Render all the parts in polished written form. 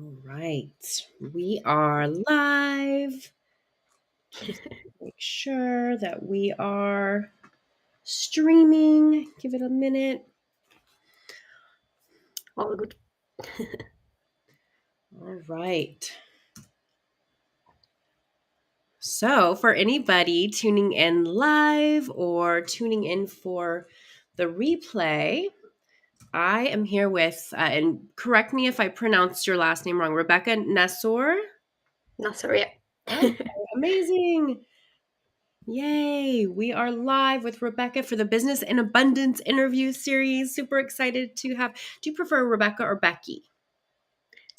All right. We are live. Just make sure that we are streaming. Give it a minute. All good. All right. So, for anybody tuning in live or tuning in for the replay, I am here with, and correct me if I pronounced your last name wrong, Rebecca Nasoor. Nasoor, yeah. Okay, amazing. Yay! We are live with Rebecca for the Business and Abundance interview series. Super excited to have. Do you prefer Rebecca or Becky?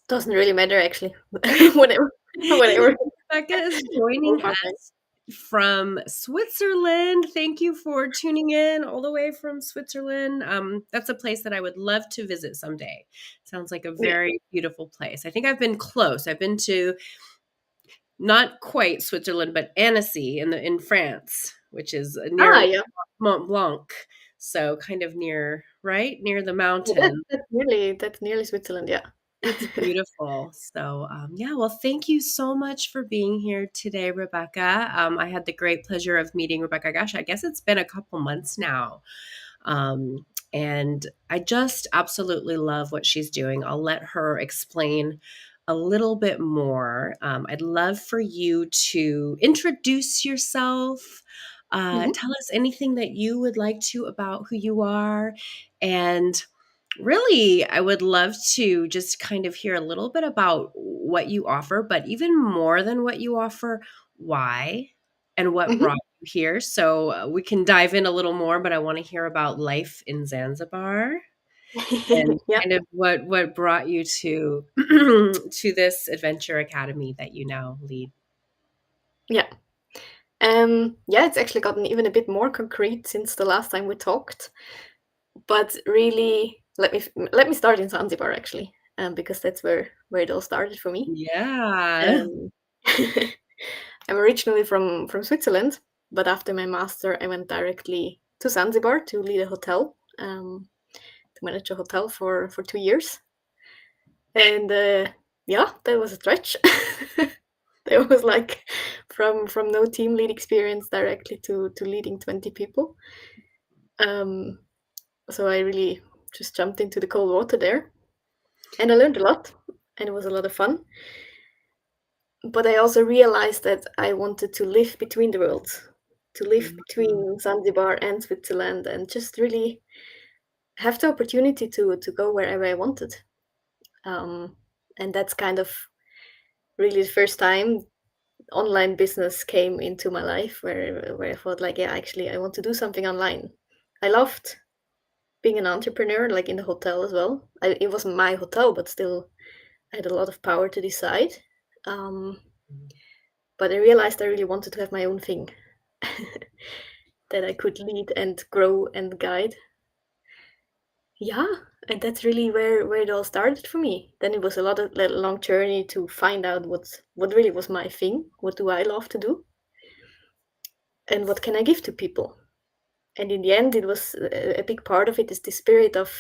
Doesn't really matter actually. Whatever. Whatever. Rebecca is joining Both are fine. us from Switzerland. Thank you for tuning in all the way from Switzerland. That's a place that I would love to visit someday. Sounds like a Yeah. very beautiful place. I think I've been close. I've been to not quite Switzerland, but Annecy in France, which is near Yeah. Mont Blanc. So kind of near, right? Near the Yeah, mountain. that's nearly Switzerland, yeah. It's beautiful. So, yeah, well, thank you so much for being here today, Rebecca. I had the great pleasure of meeting Rebecca. Gosh, I guess it's been a couple months now. And I just absolutely love what she's doing. I'll let her explain a little bit more. I'd love for you to introduce yourself. Mhm. Tell us anything that you would like to about who you are. And really, I would love to just kind of hear a little bit about what you offer, but even more than what you offer, why and what Mhm. brought you here. So we can dive in a little more, but I want to hear about life in Zanzibar and Yeah. kind of what brought you to to this adventure academy that you now lead. Yeah. Yeah, it's actually gotten even a bit more concrete since the last time we talked. But really, let me start in Zanzibar actually, because that's where it all started for me. Yeah. Um, I'm originally from Switzerland, but after my master, I went directly to Zanzibar to lead a hotel, to manage a hotel for 2 years. And yeah, that was a stretch. That was like from no team lead experience directly to leading 20 people. Um, so I really just jumped into the cold water there, and I learned a lot, and it was a lot of fun. But I also realized that I wanted to live between the worlds, to live Mhm. between Zanzibar and Switzerland, and just really have the opportunity to go wherever I wanted. Um, and that's kind of really the first time online business came into my life, where I thought like, yeah, actually, I want to do something online. I loved being an entrepreneur, like in the hotel as well. It wasn't my hotel, but still, I had a lot of power to decide. Um, but I realized I really wanted to have my own thing that I could lead and grow and guide. Yeah, and that's really where it all started for me. Then it was a lot of like, long journey to find out what really was my thing. What do I love to do, and what can I give to people? And in the end, it was a big part of it is the spirit of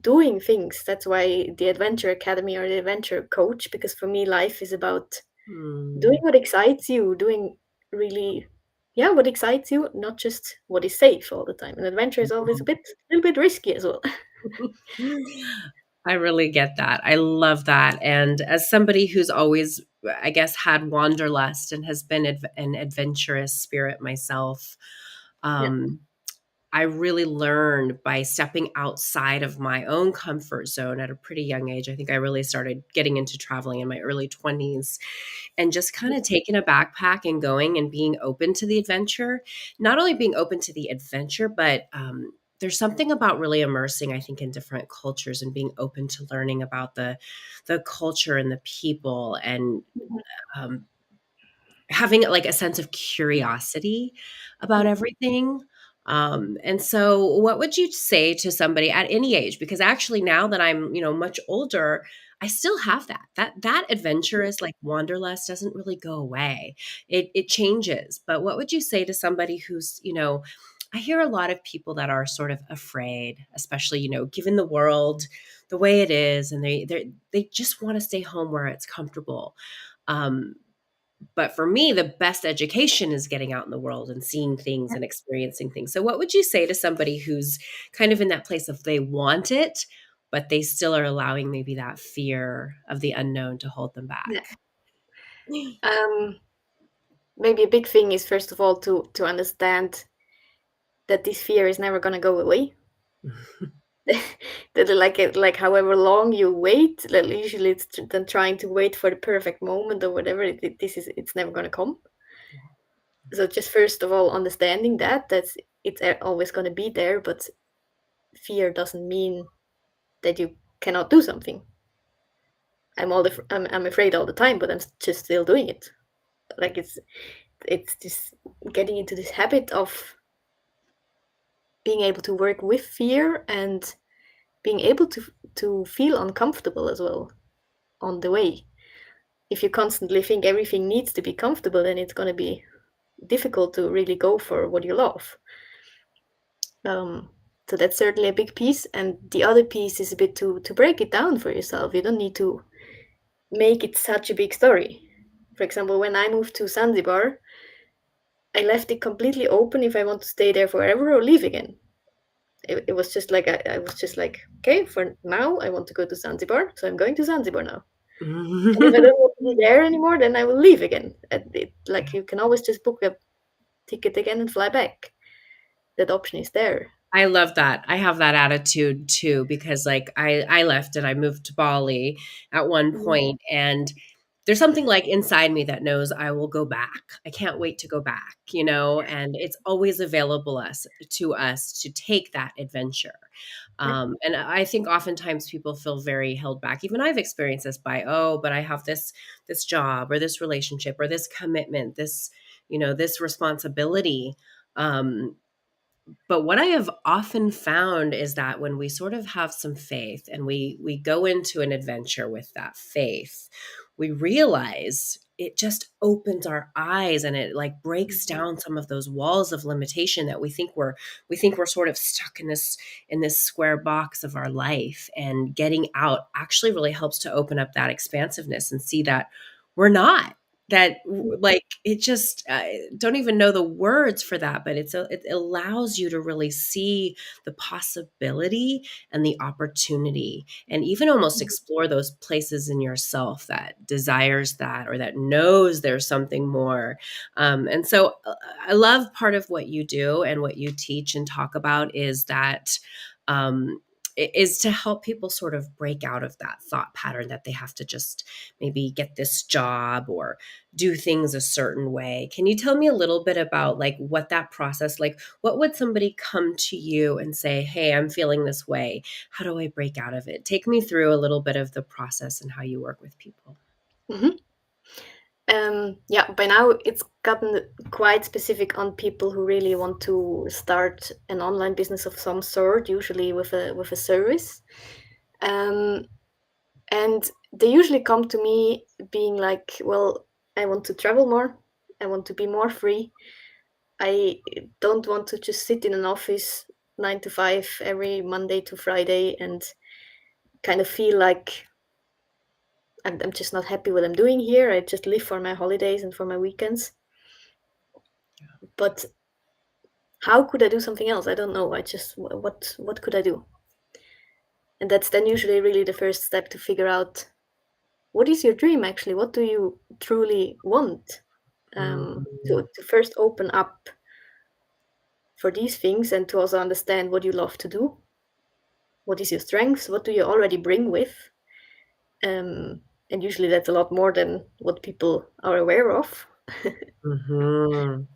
doing things. That's why the Adventure Academy or the Adventure Coach, because for me, life is about doing Hmm. what excites you, doing really, yeah, what excites you, not just what is safe all the time. And adventure is always a little bit risky as well. I really get that. I love that. And as somebody who's always, I guess, had wanderlust and has been an adventurous spirit myself, Yeah. um, I really learned by stepping outside of my own comfort zone at a pretty young age. I think I really started getting into traveling in my early 20s and just kind of taking a backpack and going and being open to the adventure. Not only being open to the adventure, but there's something about really immersing, I think, in different cultures and being open to learning about the culture and the people and Mhm. um, having like a sense of curiosity about Yeah. everything. And so what would you say to somebody at any age? Because actually now that I'm, much older, I still have that adventurous like wanderlust doesn't really go away. It changes. But what would you say to somebody who's, I hear a lot of people that are sort of afraid, especially, given the world the way it is, and they just want to stay home where it's comfortable. Um, but for me, the best education is getting out in the world and seeing things and experiencing things. So, what would you say to somebody who's kind of in that place of they want it, but they still are allowing maybe that fear of the unknown to hold them Yeah. back? Um, Maybe a big thing is first of all to understand that this fear is never gonna go away. That like however long you wait, like usually it's then trying to wait for the perfect moment or whatever. It's never gonna come. So just first of all, understanding that's it's always gonna be there, but fear doesn't mean that you cannot do something. I'm afraid all the time, but I'm just still doing it. Like it's just getting into this habit of being able to work with fear and being able to feel uncomfortable as well on the way. If you constantly think everything needs to be comfortable, then it's going to be difficult to really go for what you love. Um, so that's certainly a big piece, and the other piece is a bit to break it down for yourself. You don't need to make it such a big story. For example, when I moved to Zanzibar, I left it completely open if I want to stay there forever or leave again. It was just like I was just like, okay, for now I want to go to Zanzibar, so I'm going to Zanzibar now. And if I don't want to be there anymore, then I will leave again. Like you can always just book a ticket again and fly back. That option is there. I love that. I have that attitude too because like I left and I moved to Bali at one Mhm. point, and there's something like inside me that knows I will go back. I can't wait to go back, and it's always available us to take that adventure. Yeah. And I think oftentimes people feel very held back. Even I've experienced this by, oh, but I have this job or this relationship or this commitment, this responsibility. Um, but what I have often found is that when we sort of have some faith and we go into an adventure with that faith, we realize it just opens our eyes and it like breaks Mhm. down some of those walls of limitation that we think we're sort of stuck in this square box of our life, and getting out actually really helps to open up that expansiveness and see that we're not like it just don't even know the words for that, but it allows you to really see the possibility and the opportunity, and even almost explore those places in yourself that desires that or that knows there's something more. And so I love part of what you do and what you teach and talk about is that is to help people sort of break out of that thought pattern that they have to just maybe get this job or do things a certain way. Can you tell me a little bit about like what that process, like what would somebody come to you and say, "Hey, I'm feeling this way. How do I break out of it?" Take me through a little bit of the process and how you work with people. Mhm. Yeah, by now it's gotten quite specific on people who really want to start an online business of some sort, usually with a service. Um, and they usually come to me being like, well, I want to travel more. I want to be more free. I don't want to just sit in an office 9 to 5 every Monday to Friday and kind of feel like I'm just not happy what I'm doing here. I just live for my holidays and for my weekends. But how could I do something else? I don't know. I just what could I do? And that's then usually really the first step to figure out what is your dream actually. What do you truly want? Mhm. To first open up for these things and to also understand what you love to do. What is your strengths? What do you already bring with? And usually that's a lot more than what people are aware of. Mhm.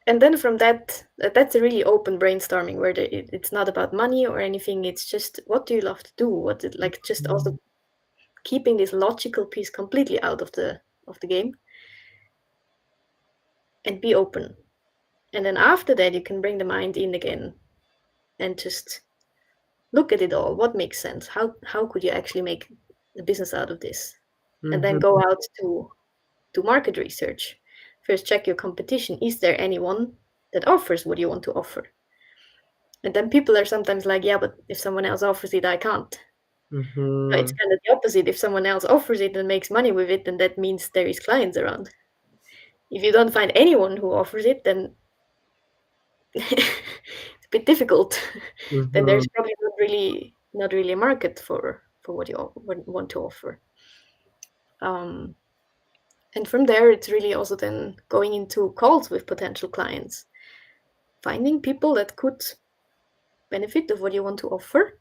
And then from that's a really open brainstorming where it's not about money or anything. It's just what do you love to do? Like just also keeping this logical piece completely out of the game and be open. And then after that, you can bring the mind in again and just look at it all. What makes sense? How could you actually make a business out of this? And then go Mhm. out to market research. First, check your competition. Is there anyone that offers what you want to offer. And then people are sometimes like, yeah, but if someone else offers it, I can't. No, it's Mhm. kind of the opposite. If someone else offers it and makes money with it, then that means there is clients around. If you don't find anyone who offers it, then it's a bit difficult. Then there's Mhm. probably not really a market for what you want to offer. Um, and from there, it's really also then going into calls with potential clients, finding people that could benefit of what you want to offer,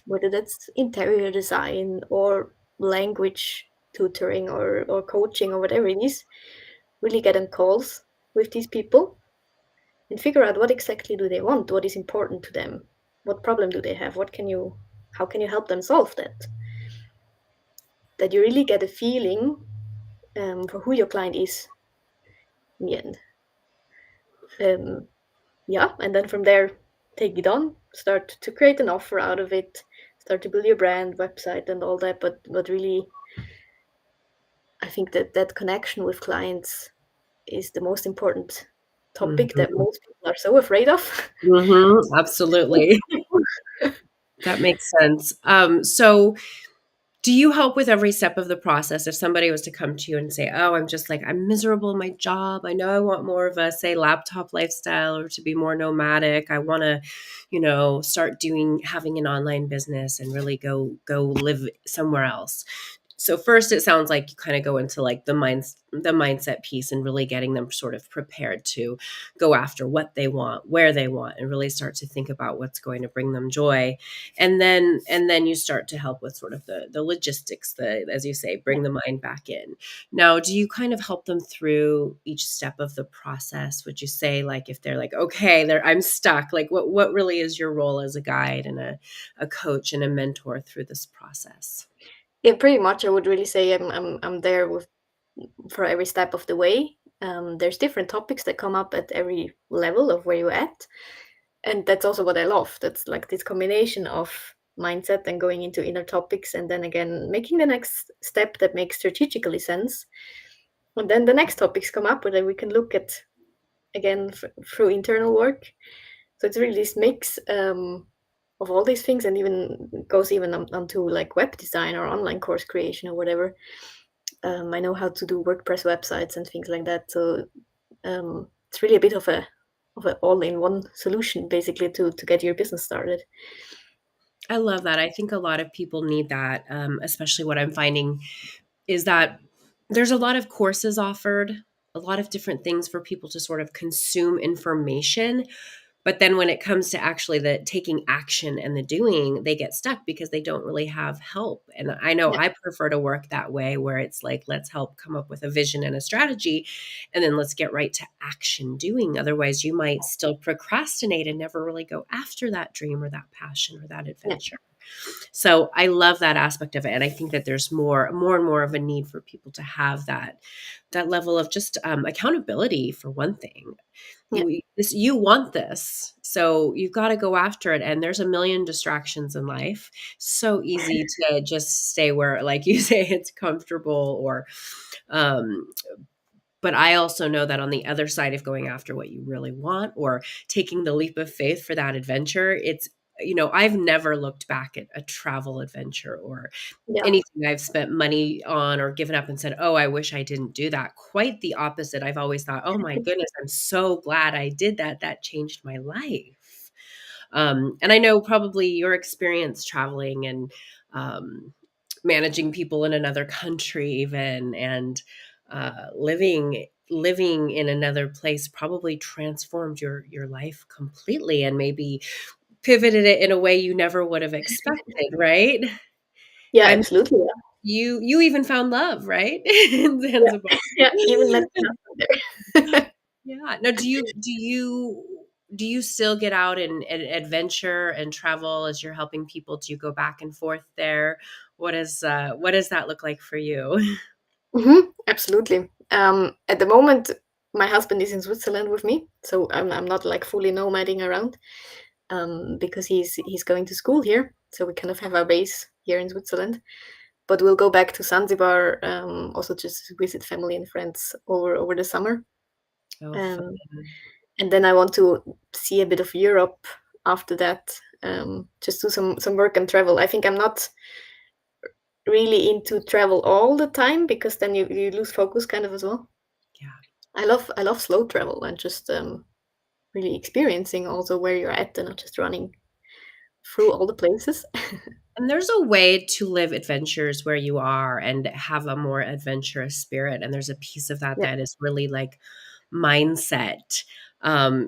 whether that's interior design or language tutoring or coaching or whatever it is. Really get on calls with these people and figure out what exactly do they want, what is important to them, what problem do they have, how can you help them solve that? That you really get a feeling for who your client is in the end. Yeah, and then from there, take it on, start to create an offer out of it, start to build your brand, website, and all that. But really, I think that connection with clients is the most important topic that Mhm. most people are so afraid of. Mhm. Absolutely. That makes sense. So do you help with every step of the process? If somebody was to come to you and say, "Oh, I'm just like I'm miserable in my job. I know I want more of a say laptop lifestyle or to be more nomadic. I want to, start doing having an online business and really go live somewhere else." So first it sounds like you kind of go into like the mindset piece and really getting them sort of prepared to go after what they want, where they want, and really start to think about what's going to bring them joy. And then you start to help with sort of the logistics, the as you say, Yeah, bring the mind back in. Now, do you kind of help them through each step of the process? Would you say, like, if they're like, okay, I'm stuck, like what really is your role as a guide and a coach and a mentor through this process? yeah, pretty much. I would really say I'm there with for every step of the way. There's different topics that come up at every level of where you're at, and that's also what I love. That's like this combination of mindset and going into inner topics, and then again making the next step that makes strategically sense. And then the next topics come up, where we can look at again through internal work. So it's really this mix of all these things, and even goes even onto like web design or online course creation or whatever. I know how to do WordPress websites and things like that. So it's really a bit of a all-in-one solution, basically, to get your business started. I love that. I think a lot of people need that, especially what I'm finding is that there's a lot of courses offered, a lot of different things for people to sort of consume information. But then when it comes to actually the taking action and the doing, they get stuck because they don't really have help. And I know Yeah, I prefer to work that way where it's like, let's help come up with a vision and a strategy, and then let's get right to action doing. Otherwise, you might still procrastinate and never really go after that dream or that passion or that yeah, adventure. So I love that aspect of it, and I think that there's more and more of a need for people to have that level of just accountability for one thing. yeah, You want this, so you've got to go after it. And there's a million distractions in life. So easy to just stay where, like you say, it's comfortable or um, but I also know that on the other side of going after what you really want or taking the leap of faith for that adventure, I've never looked back at a travel adventure or yeah, anything I've spent money on or given up and said, "Oh, I wish I didn't do that." Quite the opposite. I've always thought, "Oh my goodness, I'm so glad I did that. That changed my life." And I know probably your experience traveling and um, managing people in another country, even and living in another place probably transformed your life completely and maybe pivoted it in a way you never would have expected, right? yeah, I'm absolutely. you even found love, right? In Yeah, Zanzibar. yeah, even met my husband there. Yeah. Now, do you still get out and adventure and travel as you're helping people? Do you go back and forth there? What does that look like for you? Absolutely. At the moment, my husband is in Switzerland with me, so I'm not like fully nomading around, because he's going to school here, so we kind of have our base here in Switzerland. But we'll go back to Zanzibar, also just visit family and friends over the summer. Oh, Um, fun. and then I want to see a bit of Europe after that. Just do some work and travel. I think I'm not really into travel all the time because then you lose focus kind of as well. Yeah. I love slow travel and just really experiencing also where you're at and not just running through all the places. And there's a way to live adventures where you are and have a more adventurous spirit. And there's a piece of that Yeah. that is really like mindset.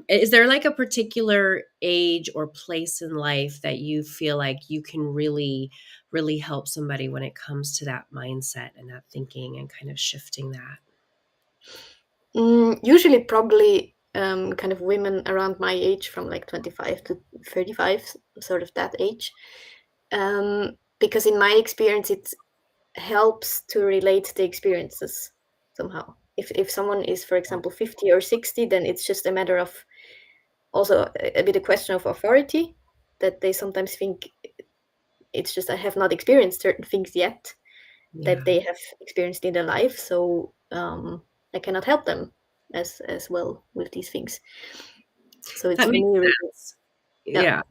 Is there like a particular age or place in life that you feel like you can really, really help somebody when it comes to that mindset and that thinking and kind of shifting that? Usually, probably kind of women around my age, from like 25 to 35, sort of that age. Because in my experience, it helps to relate the experiences somehow. If someone is, for example, 50 or 60, then it's just a matter of also a bit a question of authority, that they sometimes think it's just I have not experienced certain things yet that Yeah, they have experienced in their life, so I cannot help them as well with these things. So it's that for makes me really, sense. yeah, Yeah.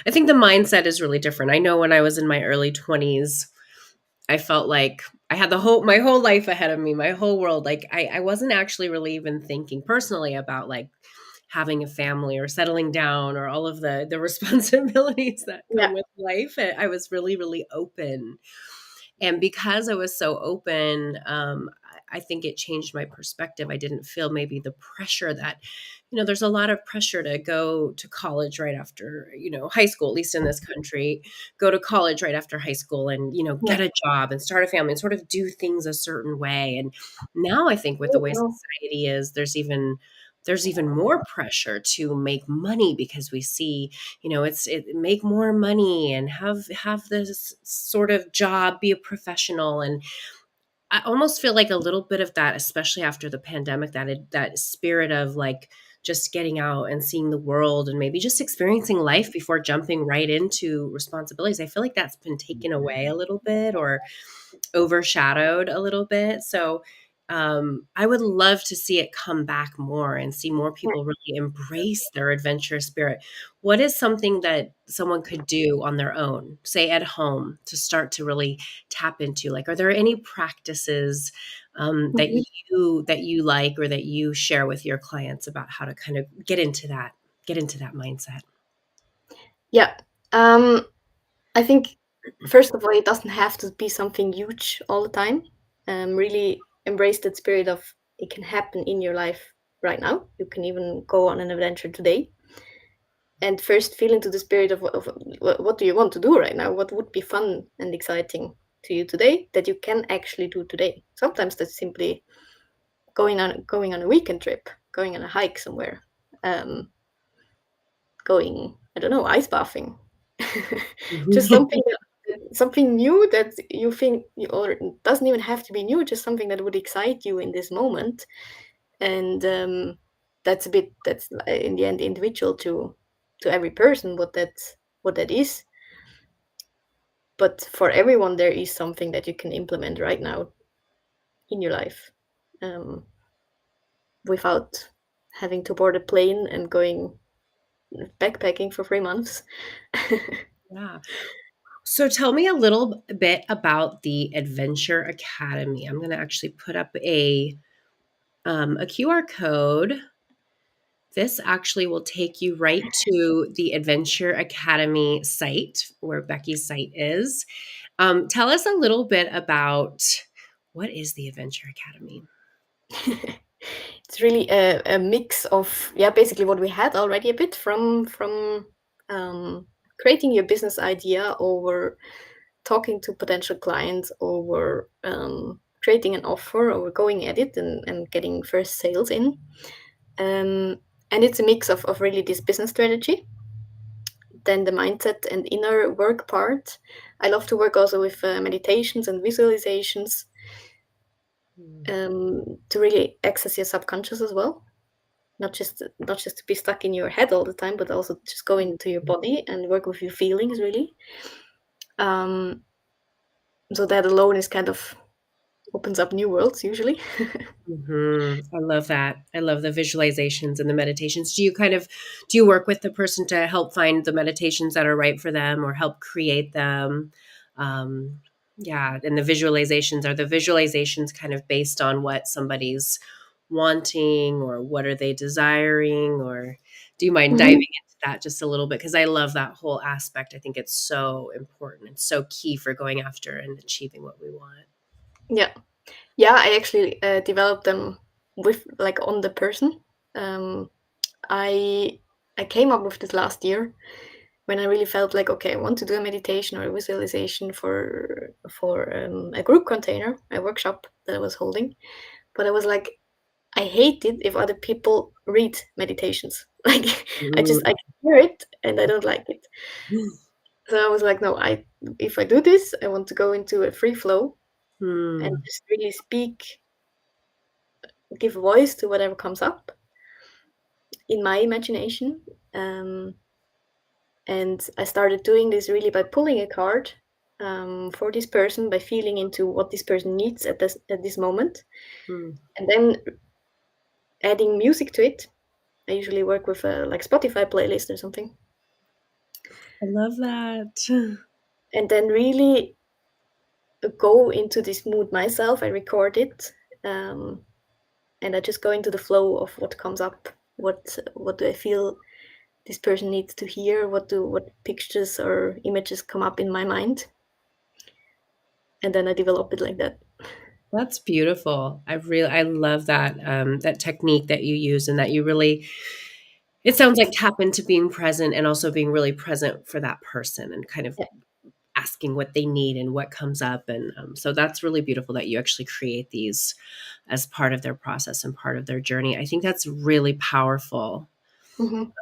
I think the mindset is really different. I know when I was in my early 20s, I felt like I had my whole life ahead of me, my whole world. Like I wasn't actually really even thinking personally about like having a family or settling down or all of the responsibilities that yeah, come with life. I was really, really open. And because I was so open, I think it changed my perspective. I didn't feel maybe the pressure that, there's a lot of pressure to go to college right after, high school, at least in this country, go to college right after high school and, yeah. get a job and start a family and sort of do things a certain way. And now I think with the Oh, way no. society is, there's even more pressure to make money because we see, make more money and have this sort of job, be a professional. And I almost feel like a little bit of that, especially after the pandemic, that spirit of like just getting out and seeing the world and maybe just experiencing life before jumping right into responsibilities. I feel like that's been taken away a little bit or overshadowed a little bit. So I would love to see it come back more and see more Yeah. people really embrace their adventurous spirit. What is something that someone could do on their own, say at home, to start to really tap into? Like, are there any practices that Mhm. you like or that you share with your clients about how to kind of get into that mindset? Yeah. Um, I think first of all, it doesn't have to be something huge all the time. Really embrace that spirit of it can happen in your life right now. You can even go on an adventure today. And first feel into the spirit of what do you want to do right now? What would be fun and exciting to you today that you can actually do today? Sometimes that's simply going on a weekend trip, going on a hike somewhere, um, going, I don't know, ice bathing. Just something new that you think, or it doesn't even have to be new, just something that would excite you in this moment. And that's in the end individual to every person what that is. But for everyone, there is something that you can implement right now in your life, um, without having to board a plane and going backpacking for 3 months. Yeah. So tell me a little bit about the Adventure Academy. I'm going to actually put up a QR code. This actually will take you right to the Adventure Academy site where Becky's site is. Tell us a little bit about what is the Adventure Academy? It's really a mix of, yeah, basically what we had already a bit from creating your business idea over talking to potential clients over creating an offer or going at it and getting first sales in. And it's a mix of really this business strategy, then the mindset and inner work part. I love to work also with meditations and visualizations, Hmm. to really access your subconscious as well. Not just to be stuck in your head all the time, but also just go into your body and work with your feelings really. Um, so that alone is kind of opens up new worlds usually. I love that. I love the visualizations and the meditations. Do you work with the person to help find the meditations that are right for them or help create them? Um, yeah, and the visualizations kind of based on what somebody's wanting or what are they desiring, or do you mind diving Mhm. into that just a little bit? Because I love that whole aspect. I think it's so important. It's so key for going after and achieving what we want. Yeah. Yeah, I actually developed them with like on the person. Um, I I came up with this last year when I really felt like, okay, I want to do a meditation or a visualization for a group container, a workshop that I was holding. But I was like, I hate it if other people read meditations. Like I can hear it and I don't like it. So I was like, no, I if I do this, I want to go into a free flow and Mm. just really speak, give voice to whatever comes up in my imagination. Um, and I started doing this really by pulling a card for this person, by feeling into what this person needs at this moment, Mm. and then adding music to it. I usually work with a like Spotify playlist or something, I love that. and then really go into this mood myself. I record it, um, and I just go into the flow of what comes up. What do I feel this person needs to hear? What pictures or images come up in my mind? And then I develop it like that. That's beautiful. I love that that technique that you use and that you really it sounds like tap into being present and also being really present for that person and kind of Yeah. asking what they need and what comes up and so that's really beautiful that you actually create these as part of their process and part of their journey. I think that's really powerful Mhm.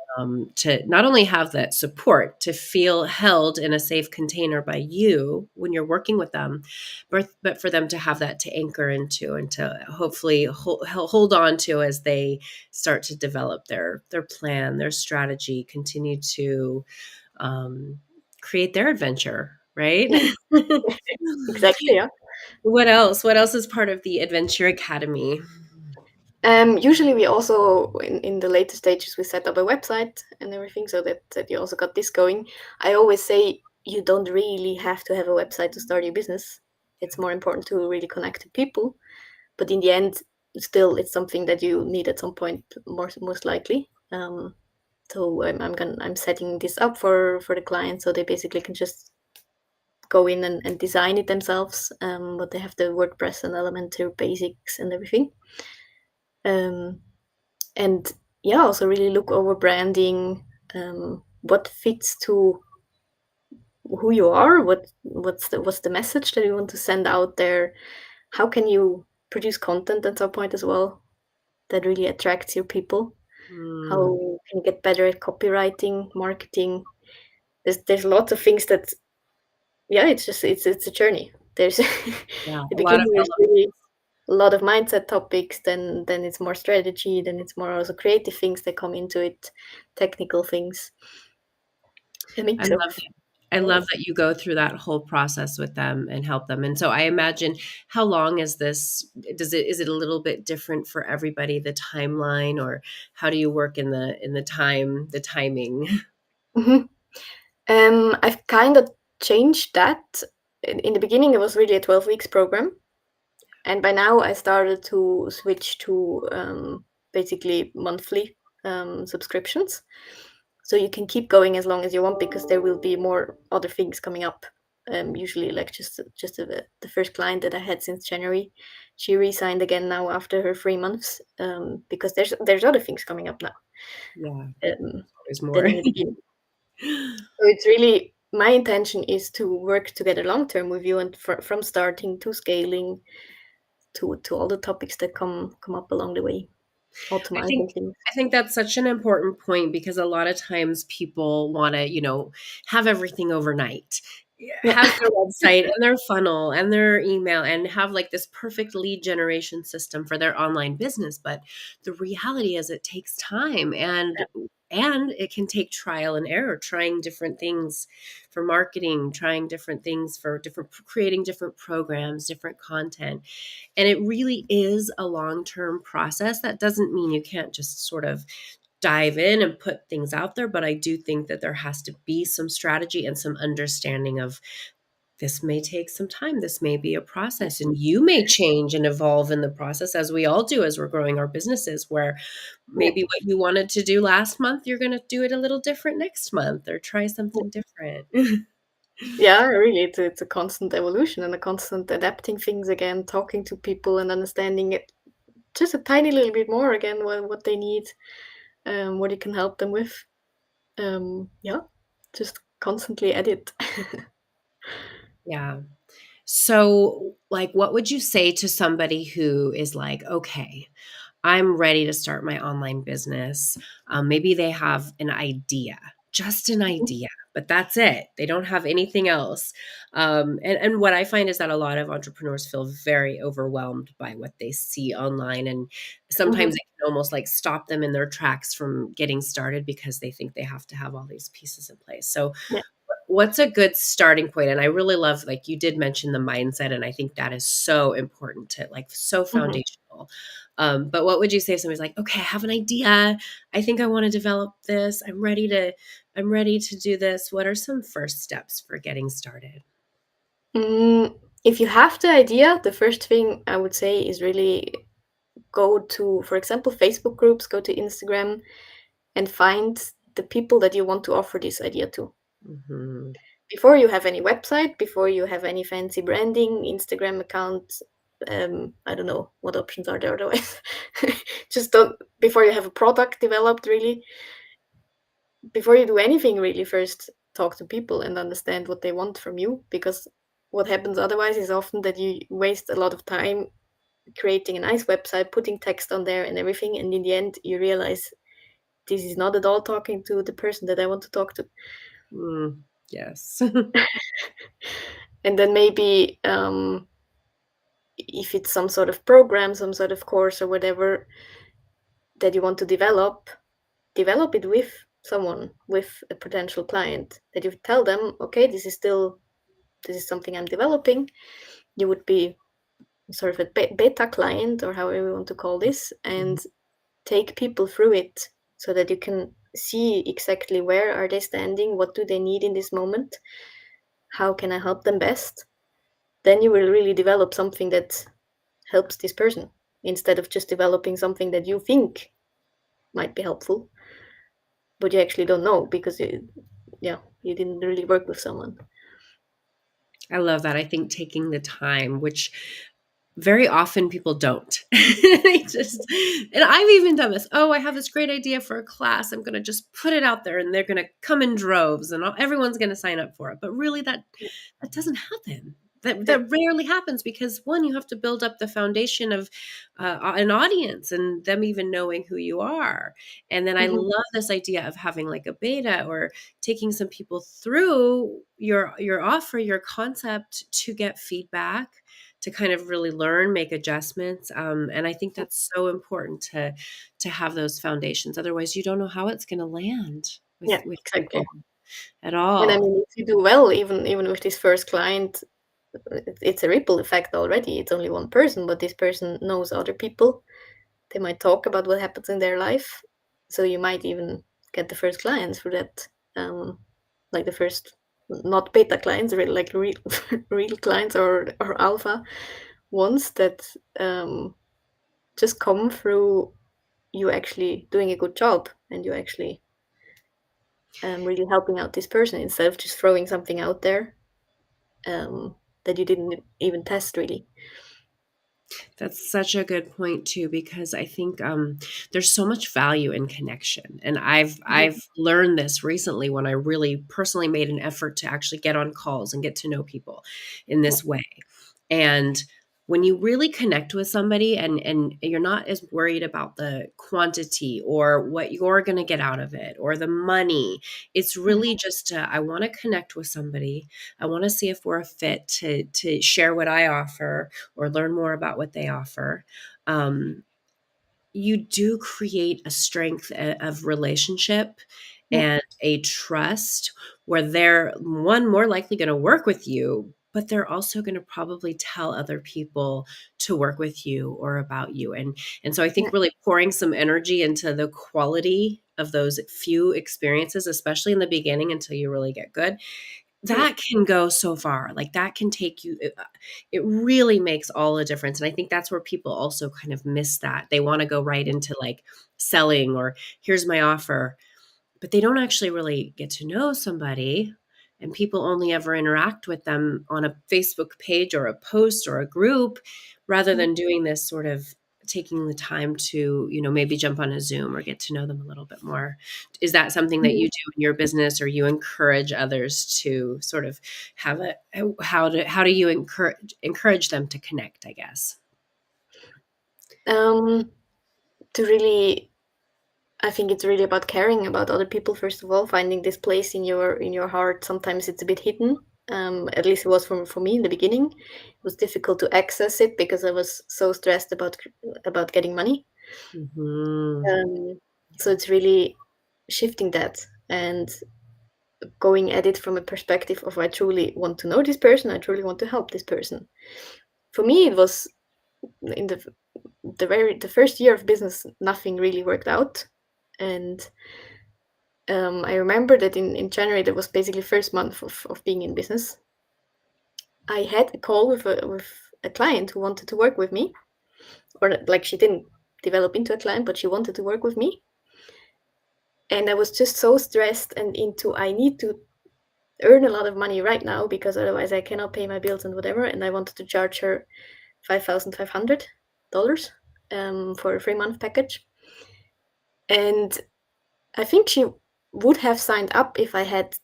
to not only have that support to feel held in a safe container by you when you're working with them, but for them to have that to anchor into and to hopefully hold on to as they start to develop their plan, their strategy, continue to um, create their adventure, right? Yeah. Exactly, yeah. What else is part of the Adventure Academy? Usually we also in the later stages we set up a website and everything so that you also got this going. I always say you don't really have to have a website to start your business. It's more important to really connect to people. But in the end, still it's something that you need at some point most likely. So I'm setting this up for the client so they basically can just go in and design it themselves. But they have the WordPress and Elementor basics and everything. Um, and yeah, also really look over branding, what fits to who you are, what's the message that you want to send out there. How can you produce content at some point as well that really attracts your people? How Mm, can you get better at copywriting, marketing? There's lots of things that, yeah, it's a journey. There's yeah, the a lot of beginning is elements. really a lot of mindset topics, then it's more strategy, then it's more also creative things that come into it, technical things, a I mix of love I all. love that you go through that whole process with them and help them. And so I imagine how long is this is it a little bit different for everybody the timeline or how do you work in the timing? Mhm. I've kind of changed that. In the beginning, it was really a 12 weeks program, and by now I started to switch to basically monthly subscriptions. So you can keep going as long as you want because there will be more other things coming up. Usually, like just the first client that I had since January, she re-signed again now after her 3 months because there's other things coming up now Yeah, um, there's than more. in the beginning. So it's really my intention is to work together long term with you, and from starting to scaling to all the topics that come up along the way, I think automizing things. I think that's such an important point because a lot of times people want to, have everything overnight. Yeah. have their website and their funnel and their email and have like this perfect lead generation system for their online business. But the reality is it takes time, and it can take trial and error, trying different things for marketing, trying different things for different, creating different programs, different content. And it really is a long-term process. That doesn't mean you can't just sort of dive in and put things out there, but I do think that there has to be some strategy and some understanding of this may take some time. This may be a process, and you may change and evolve in the process, as we all do as we're growing our businesses, where Yeah. maybe what you wanted to do last month, you're going to do it a little different next month or try Yeah. something different. Yeah, really, it's a constant evolution and a constant adapting things again, talking to people and understanding it just a tiny little bit more again, what they need, what you can help them with. Yeah, just constantly edit. Yeah. So, like, what would you say to somebody who is like, okay, I'm ready to start my online business. Maybe they have an idea, just an idea, but that's it. They don't have anything else. And what I find is that a lot of entrepreneurs feel very overwhelmed by what they see online. And sometimes Mhm. it can almost like stop them in their tracks from getting started because they think they have to have all these pieces in place. So, Yeah. what's a good starting point? And I really love, like you did mention the mindset, and I think that is so important, to like so Mhm. foundational. But what would you say if somebody's like, okay, I have an idea, I think I want to develop this, I'm ready to do this. What are some first steps for getting started? If you have the idea, the first thing I would say is really go to, for example, Facebook groups, go to Instagram, and find the people that you want to offer this idea to. Hmm. Before you have any website, before you have any fancy branding, Instagram account, I don't know what options are there otherwise. Just don't, before you have a product developed, really, before you do anything, really, first talk to people and understand what they want from you. Because what happens otherwise is often that you waste a lot of time creating a nice website, putting text on there and everything, and in the end, you realize this is not at all talking to the person that I want to talk to. Mm, yes. And then maybe if it's some sort of program, some sort of course or whatever that you want to develop it with someone, with a potential client, that you tell them, okay, this is something I'm developing. You would be sort of a beta client or however you want to call this, and take people through it so that you can see exactly where are they standing, what do they need in this moment, how can I help them best. Then you will really develop something that helps this person instead of just developing something that you think might be helpful, but you actually don't know because yeah, you didn't really work with someone. I love that. I think taking the time, which very often people don't. They just, and I've even done this. Oh, I have this great idea for a class. I'm going to just put it out there and they're going to come in droves and everyone's going to sign up for it. But really that doesn't happen. Yeah. That rarely happens because one, you have to build up the foundation of an audience and them even knowing who you are. And then I Hmm. love this idea of having like a beta or taking some people through your offer, your concept, to get feedback, to kind of really learn, make adjustments. And I think that's so important to have those foundations. Otherwise, you don't know how it's going to land Yeah, with exactly. people at And I all. mean, if you do well, even with this first client, it's a ripple effect already. It's only one person, but this person knows other people. They might talk about what happens in their life, so you might even get the first clients for that. Like the first, not beta clients, like real, real clients or alpha ones that just come through you actually doing a good job and you actually really helping out this person instead of just throwing something out there that you didn't even test really. That's such a good point too, because I think there's so much value in connection, and I've learned this recently when I really personally made an effort to actually get on calls and get to know people in this way. And when you really connect with somebody and you're not as worried about the quantity or what you're going to get out of it or the money, it's really just I want to connect with somebody. I want to see if we're a fit to share what I offer or learn more about what they offer. um, you do create a strength of relationship Yeah, and a trust where they're one more likely going to work with you, but they're also going to probably tell other people to work with you or about you. And so I yeah, think really pouring some energy into the quality of those few experiences, especially in the beginning until you really get good, yeah. that can go so far. Like that can take you, it really makes all the difference. And I think that's where people also kind of miss that. They want to go right into like selling or here's my offer, but they don't actually really get to know somebody, and people only ever interact with them on a Facebook page or a post or a group rather Mm. than doing this sort of taking the time to, maybe jump on a Zoom or get to know them a little bit more. Is that something that you Mm. do in your business, or you encourage others to sort of have a how do you encourage them to connect, I guess? Um, to really, I think it's really about caring about other people first of all, finding this place in your heart. Sometimes it's a bit hidden. At least it was for me in the beginning. It was difficult to access it because I was so stressed about getting money. Mhm. Um, so it's really shifting that and going at it from a perspective of I truly want to know this person, I truly want to help this person. For me, it was in the first year of business, nothing really worked out, and I remember that in January, that was basically first month of being in business. I had a call with a client who wanted to work with me, or like she didn't develop into a client, but she wanted to work with me, and I was just so stressed and into I need to earn a lot of money right now because otherwise I cannot pay my bills and whatever. And I wanted to charge her $5,500 for a 3 month package. And I think she would have signed up if I had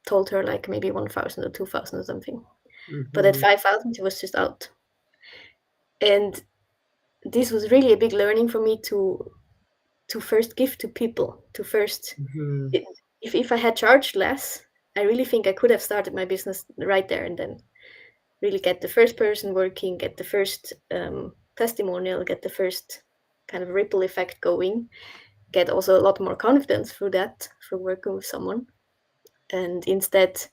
told her like maybe 1,000 or 2,000 or something. But at Mhm. 5,000, she was just out. And this was really a big learning for me to first give to people. To first, Mhm. if I had charged less, I really think I could have started my business right there and then. Really get the first person working, get the first testimonial, get the first kind of ripple effect going, get also a lot more confidence through that, through working with someone. And instead,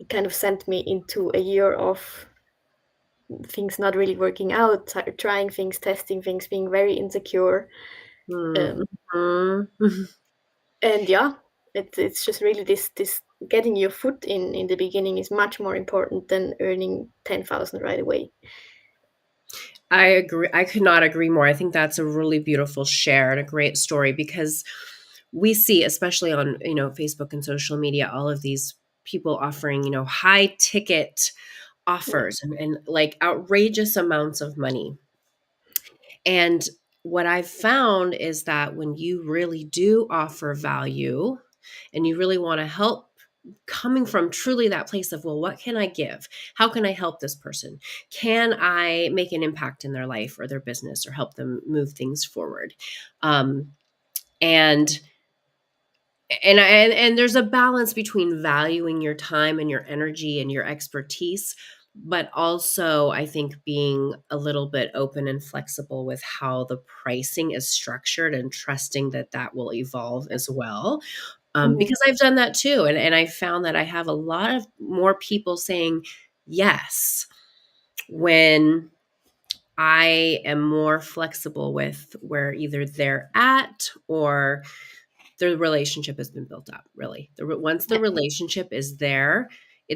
it kind of sent me into a year of things not really working out, trying things, testing things, being very insecure. Um, Mhm. and yeah, it's just really this getting your foot in the beginning is much more important than earning 10,000 right away. I agree. I could not agree more. I think that's a really beautiful share and a great story, because we see, especially on, Facebook and social media, all of these people offering, high ticket Yeah. offers and like outrageous amounts of money. And what I've found is that when you really do offer value and you really want to help, coming from truly that place of, well, what can I give? How can I help this person? Can I make an impact in their life or their business or help them move things forward? Um, and and there's a balance between valuing your time and your energy and your expertise, but also I think being a little bit open and flexible with how the pricing is structured and trusting that that will evolve as well. Mhm. Because I've done that too, and I found that I have a lot of more people saying yes when I am more flexible with where either they're at or the relationship has been built up. Really, once the Yeah. relationship is there,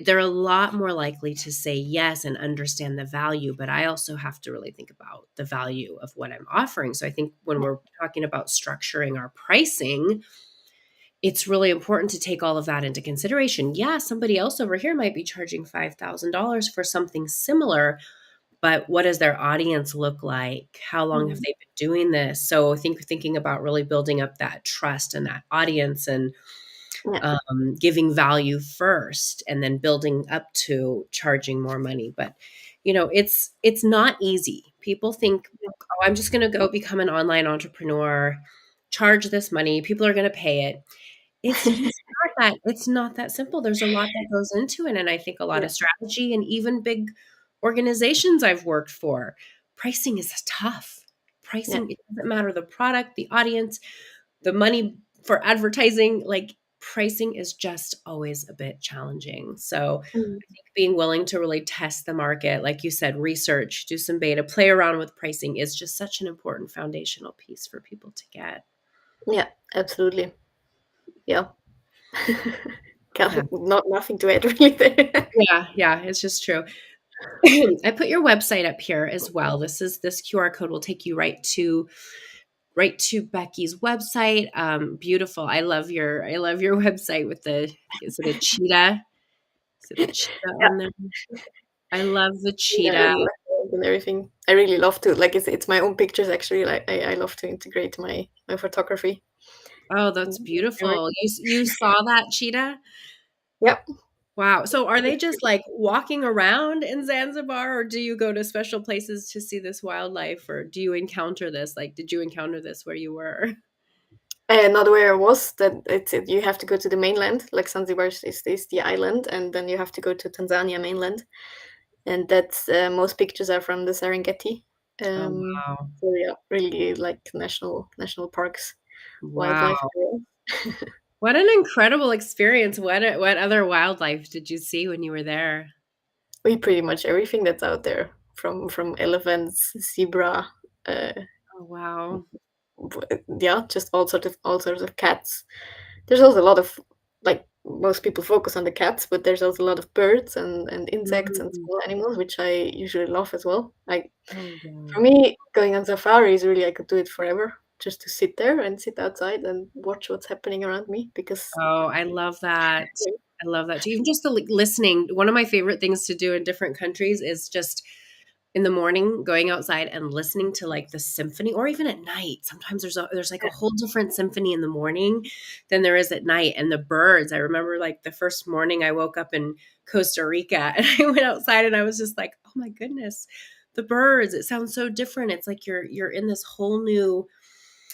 they're a lot more likely to say yes and understand the value. But I also have to really think about the value of what I'm offering. So I think when we're talking about structuring our pricing, it's really important to take all of that into consideration. Yeah, somebody else over here might be charging $5,000 for something similar, but what does their audience look like? How long have Mhm. they been doing this? So I think thinking about really building up that trust and that audience, and Yeah. giving value first and then building up to charging more money. But it's not easy. People think, oh, I'm just going to go become an online entrepreneur, charge this money, people are going to pay it. It's not that simple. There's a lot that goes into it, and I think a lot Yeah. of strategy, and even big organizations I've worked for, pricing is tough. Yeah. Pricing, it doesn't matter the product, the audience, the money for advertising, like pricing is just always a bit challenging. So Mm. I think being willing to really test the market, like you said, research, do some beta, play around with pricing is just such an important foundational piece for people to get. Yeah, absolutely. Yeah. Yeah. Not nothing to add really there. Yeah, it's just true. I put your website up here as well. This QR code will take you right to Becky's website. Beautiful. I love your website with the, I think it's a cheetah. Is it a cheetah Yeah, on there? I love the yeah, I cheetah. really like it and everything. I really love to like it's my own pictures actually. Like I love to integrate my photography. Oh, that's beautiful. You saw that cheetah? Yeah. Wow. So are they just like walking around in Zanzibar, or do you go to special places to see this wildlife, or do you encounter this? Like, did you encounter this where you were? Not where I was that you have to go to the mainland. Like Zanzibar is the island, and then you have to go to Tanzania mainland, and that's most pictures are from the Serengeti. Oh, Um, wow. so yeah, really like national parks, wildlife Wow. area. What an incredible experience. What other wildlife did you see when you were there? We pretty much everything that's out there from elephants, zebra, uh, Oh, wow. yeah, just all sorts of cats. There's also a lot of like most people focus on the cats, but there's also a lot of birds and insects and Mm. small animals, which I usually love as well. Like Oh, yeah. for me, going on safari is really I could do it forever, just to sit there and sit outside and watch what's happening around me because Oh, I love that. I love that too. Even just the listening. One of my favorite things to do in different countries is just in the morning going outside and listening to like the symphony, or even at night. Sometimes there's like a whole different symphony in the morning than there is at night. And the birds, I remember like the first morning I woke up in Costa Rica and I went outside and I was just like, oh my goodness, the birds, it sounds so different. It's like you're in this whole new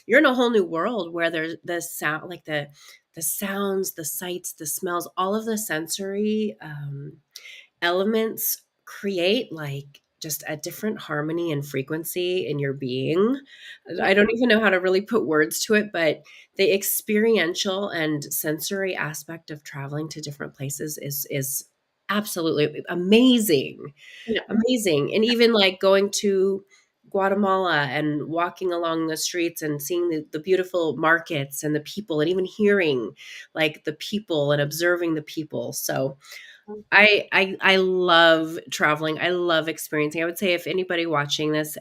you're in a whole new world where there's the sound, like the sounds, the sights, the smells, all of the sensory elements create like just a different harmony and frequency in your being. yeah, I don't even know how to really put words to it, but the experiential and sensory aspect of traveling to different places is absolutely amazing. yeah, Amazing. And even like going to Guatemala and walking along the streets and seeing the beautiful markets and the people, and even hearing like the people and observing the people. So I love traveling. I love experiencing. I would say if anybody watching this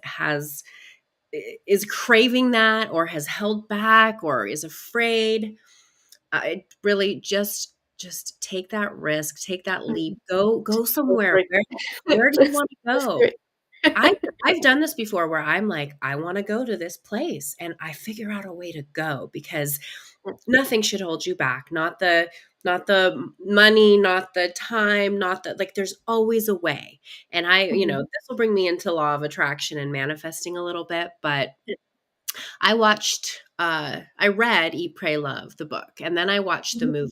is craving that, or has held back, or is afraid, I really just take that risk, take that leap, mhm. go Go somewhere. for it. Where do you Just want to just do go? it. I've done this before where I'm like, I want to go to this place, and I figure out a way to go because nothing should hold you back. Not the money, not the time, not the, like, there's always a way. And Mhm. this will bring me into law of attraction and manifesting a little bit, but Yeah. I read Eat, Pray, Love, the book, and then I watched the Mhm. movie.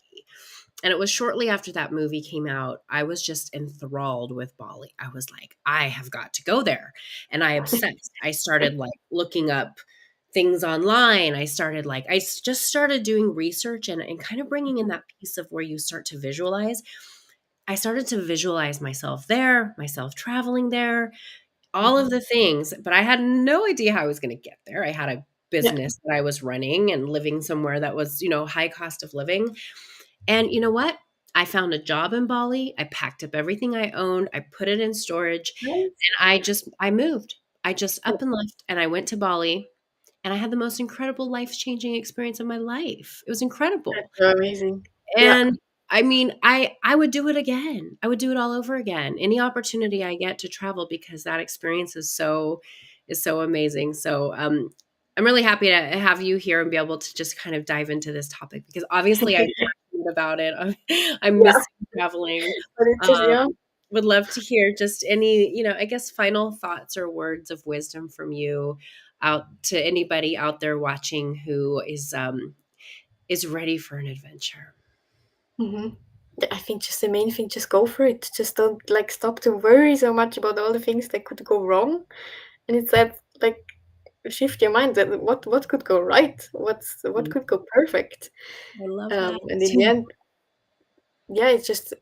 And it was shortly after that movie came out, I was just enthralled with Bali. I was like, I have got to go there. And I obsessed. I started like looking up things online. Just started doing research and kind of bringing in that piece of where you start to visualize. I started to visualize myself there, myself traveling there, all of Mhm. the things, but I had no idea how I was going to get there. I had a Yeah. business that I was running and living somewhere that was, high cost of living. And you know what? I found a job in Bali. I packed up everything I owned. I put it in storage, Nice. and I moved. I just Yeah. up and left, and I went to Bali, and I had the most incredible life-changing experience of my life. It was incredible. That's so amazing. Yeah. And I mean, I would do it again. I would do it all over again. Any opportunity I get to travel, because that experience is so amazing. So I'm really happy to have you here and be able to just kind of dive into this topic, because obviously I thinking about it. I'm Yeah, missing traveling. but it's just Um, yeah. would love to hear just any, I guess final thoughts or words of wisdom from you out to anybody out there watching who is ready for an adventure. Mhm. I think just the main thing, just go for it. Just don't like stop to worry so much about all the things that could go wrong, and instead like shift your mind that what could go right, what Mm, could go perfect. I love that. And in the end, yeah, it's just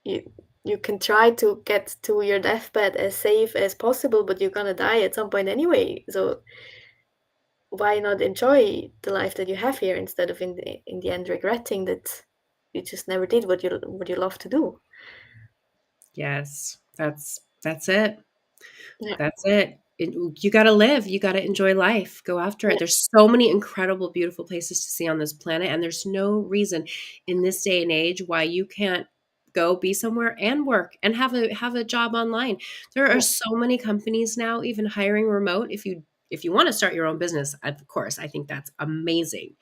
you you can try to get to your deathbed as safe as possible, but you're gonna die at some point anyway. So why not enjoy the life that you have here instead of in the end regretting that you just never did what you love to do. Yes, that's it. Yeah, That's it. You gotta live, you gotta enjoy life, go after it. yeah, There's so many incredible, beautiful places to see on this planet, and there's no reason in this day and age why you can't go be somewhere and work and have a job online. There are yeah, so many companies now even hiring remote. If you wanna start your own business, of course, I think that's amazing.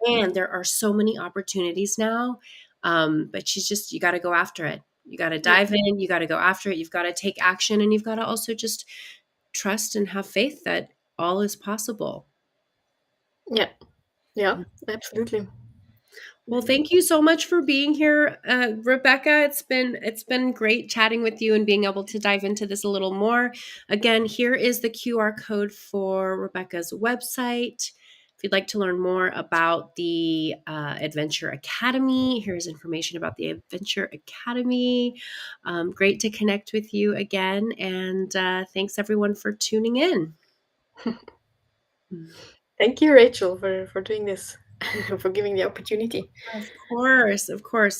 And there are so many opportunities now, but you gotta go after it. You gotta yeah, dive in, you gotta go after it, you've gotta take action, and you've gotta also just trust and have faith that all is possible. yeah, yeah, absolutely. Well, thank you so much for being here, Rebecca. It's been great chatting with you and being able to dive into this a little more. Again, here is the QR code for Rebecca's website. If you'd like to learn more about the Adventure Academy, here's information about the Adventure Academy. Great to connect with you again, and thanks everyone for tuning in. Thank you, Rachel, for doing this, for giving the opportunity. Of course, of course.